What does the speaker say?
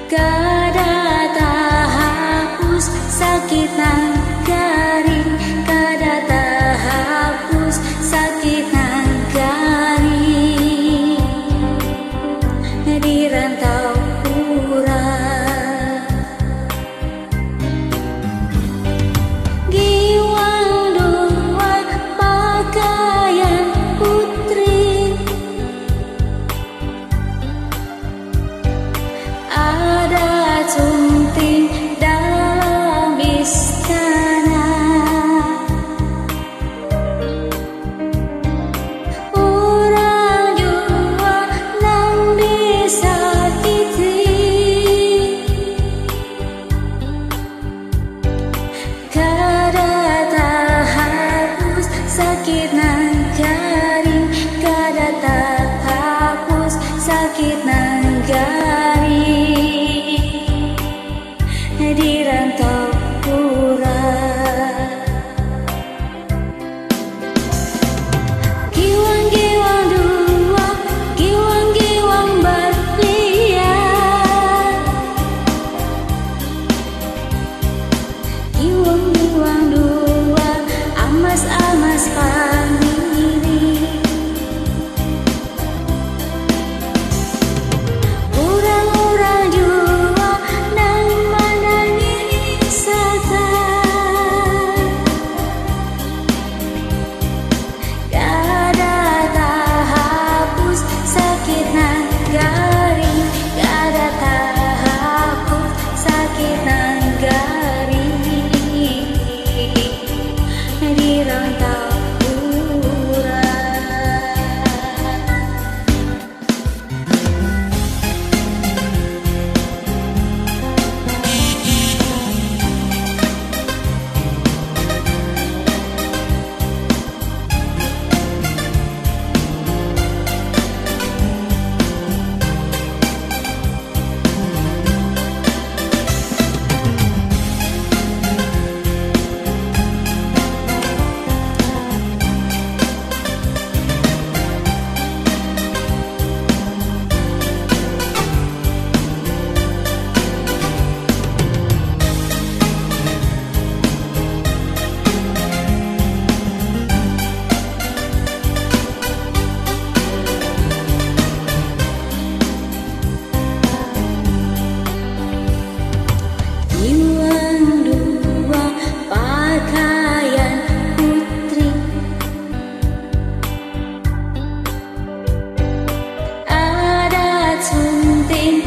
kada tak hapus sakit nan garing, kada tak hapus sakit nan garing di rantau urang. Giwang dua pakaian putri, ada sunting dalam istana. Orang jua nan disakiti, kada tak hapus sakit nan garing, kada tak hapus sakit nan garing di rantau urang. Giwang-giwang dua, giwang-giwang berlian, giwang-giwang dua amas-amas pandiri. Orang-orang jua nang menangis sata, kada tak hapus sakit nan garing, kada tak hapus sakit nan garing di rantau urang. Giwang dua pakaian putri, adat sunting